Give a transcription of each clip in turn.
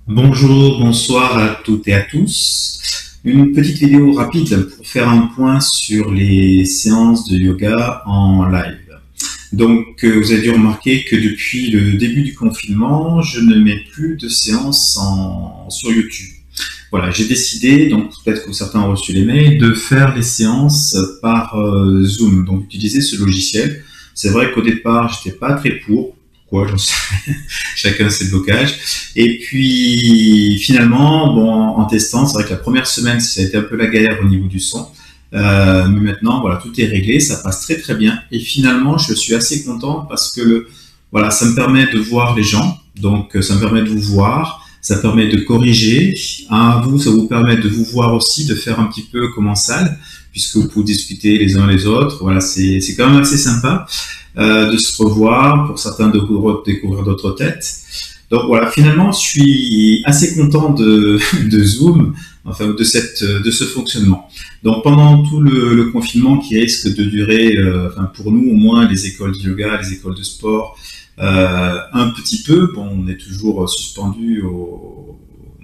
Bonjour, bonsoir à toutes et à tous. Une petite vidéo rapide pour faire un point sur les séances de yoga en live. Donc, vous avez dû remarquer que depuis le début du confinement, je ne mets plus de séances sur YouTube. Voilà, j'ai décidé, donc peut-être que certains ont reçu les mails, de faire les séances par Zoom, donc utiliser ce logiciel. C'est vrai qu'au départ, j'étais pas très pour. Pourquoi, j'en sais rien. Chacun ses blocages. Et puis, finalement, bon, en testant, c'est vrai que la première semaine, ça a été un peu la galère au niveau du son. Mais maintenant, voilà, tout est réglé, ça passe très très bien. Et finalement, je suis assez content parce que voilà, ça me permet de voir les gens. Donc, ça me permet de vous voir. Ça permet de corriger. À vous, ça vous permet de vous voir aussi, de faire un petit peu comme en salle, puisque vous pouvez discuter les uns les autres. Voilà, c'est quand même assez sympa de se revoir, pour certains de découvrir d'autres têtes. Donc voilà, finalement, je suis assez content de Zoom, enfin de ce fonctionnement. Donc pendant tout le confinement qui risque de durer, enfin pour nous au moins, les écoles de yoga, les écoles de sport, un petit peu. Bon, on est toujours suspendu aux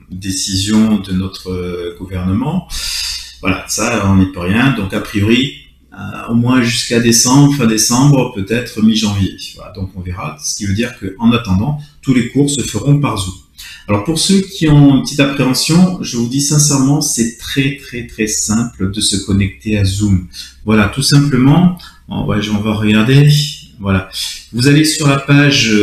décisions de notre gouvernement. Voilà, ça, on n'y peut rien. Donc a priori, au moins jusqu'à décembre, fin décembre, peut-être mi-janvier. Voilà, donc on verra. Ce qui veut dire qu'en attendant, tous les cours se feront par Zoom. Alors pour ceux qui ont une petite appréhension, je vous dis sincèrement, c'est très très très simple de se connecter à Zoom. Voilà, tout simplement, on va regarder. Voilà, vous allez sur la page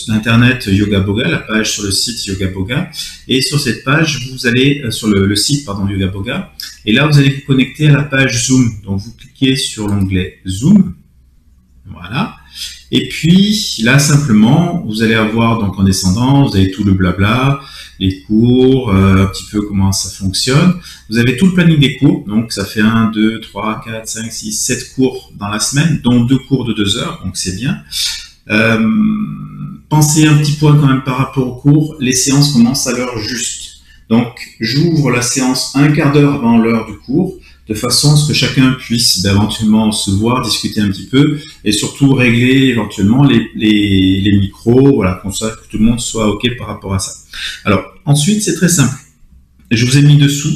internet Yoga Boga, la page sur le site Yoga Boga, et sur cette page, vous allez sur le site Yoga Boga, et là vous allez vous connecter à la page Zoom. Donc vous cliquez sur l'onglet Zoom, voilà, et puis là simplement vous allez avoir, donc en descendant, vous avez tout le blabla, les cours, un petit peu comment ça fonctionne. Vous avez tout le planning des cours, donc ça fait 1, 2, 3, 4, 5, 6, 7 cours dans la semaine, dont 2 cours de 2 heures, donc c'est bien. Pensez un petit point quand même par rapport aux cours, les séances commencent à l'heure juste. Donc j'ouvre la séance un quart d'heure avant l'heure du cours, de façon à ce que chacun puisse éventuellement se voir, discuter un petit peu, et surtout régler éventuellement les micros, voilà, comme ça que tout le monde soit OK par rapport à ça. Alors, ensuite, c'est très simple. Je vous ai mis dessous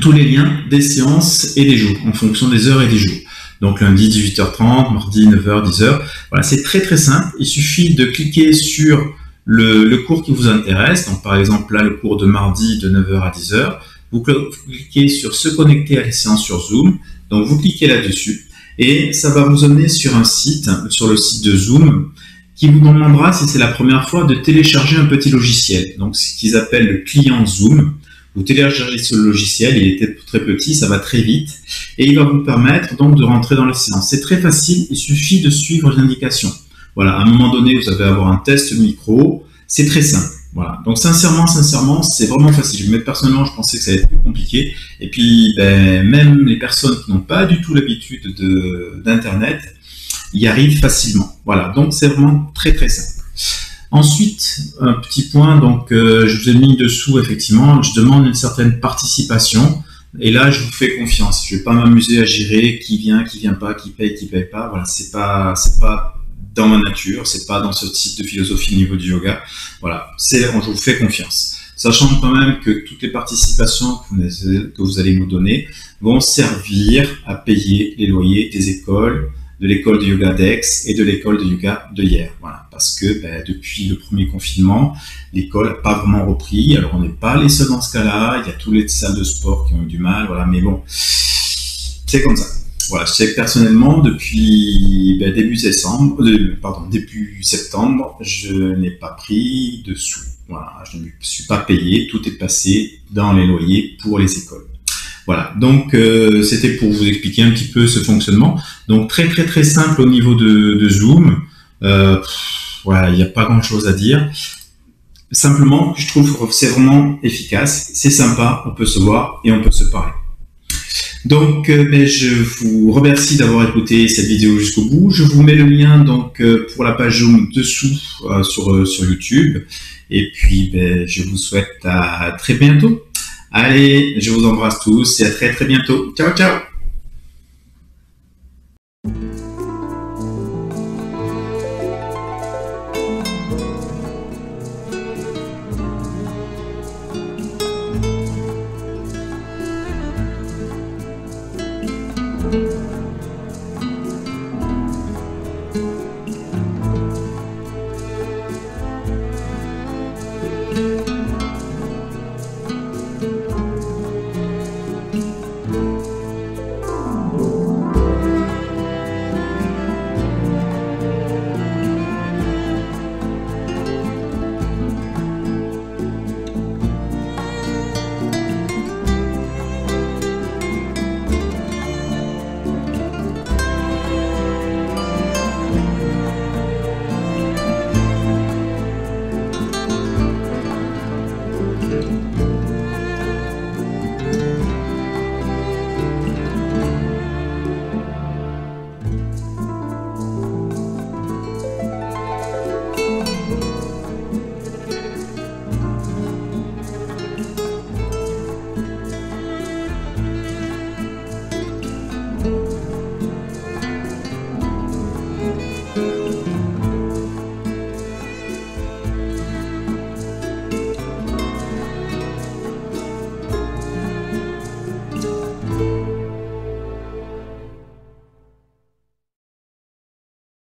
tous les liens des séances et des jours, en fonction des heures et des jours. Donc lundi 18h30, mardi 9h, 10h. Voilà, c'est très très simple. Il suffit de cliquer sur le cours qui vous intéresse. Donc par exemple, là, le cours de mardi de 9h à 10h. Vous cliquez sur se connecter à les séances sur Zoom. Donc vous cliquez là-dessus et ça va vous emmener sur un site, sur le site de Zoom, qui vous demandera, si c'est la première fois, de télécharger un petit logiciel. Donc ce qu'ils appellent le client Zoom. Vous téléchargez ce logiciel, il est très petit, ça va très vite, et il va vous permettre donc de rentrer dans les séances. C'est très facile, il suffit de suivre les indications. Voilà, à un moment donné, vous allez avoir un test micro, c'est très simple. Voilà, donc sincèrement, c'est vraiment facile. Mais personnellement, je pensais que ça allait être plus compliqué. Et puis, même les personnes qui n'ont pas du tout l'habitude d'Internet y arrivent facilement. Voilà, donc c'est vraiment très très simple. Ensuite, un petit point, donc je vous ai mis dessous, effectivement, je demande une certaine participation. Et là, je vous fais confiance. Je vais pas m'amuser à gérer qui vient pas, qui paye pas. Voilà, c'est pas dans ma nature, c'est pas dans ce type de philosophie au niveau du yoga. Voilà, je vous fais confiance. Sachant quand même que toutes les participations que vous allez nous donner vont servir à payer les loyers des écoles, de l'école de yoga d'Aix et de l'école de yoga de Hyères. Voilà, parce que depuis le premier confinement, l'école n'a pas vraiment repris. Alors on n'est pas les seuls dans ce cas-là, il y a toutes les salles de sport qui ont eu du mal, voilà, mais bon, c'est comme ça. Voilà, je sais que personnellement, depuis début septembre, je n'ai pas pris de sous. Voilà, je ne suis pas payé, tout est passé dans les loyers pour les écoles. Voilà, donc c'était pour vous expliquer un petit peu ce fonctionnement. Donc très très très simple au niveau de Zoom. Voilà, il n'y a pas grand-chose à dire. Simplement, je trouve que c'est vraiment efficace, c'est sympa, on peut se voir et on peut se parler. Donc, je vous remercie d'avoir écouté cette vidéo jusqu'au bout. Je vous mets le lien donc pour la page Zoom dessous sur YouTube. Et puis, je vous souhaite à très bientôt. Allez, je vous embrasse tous et à très très bientôt. Ciao, ciao!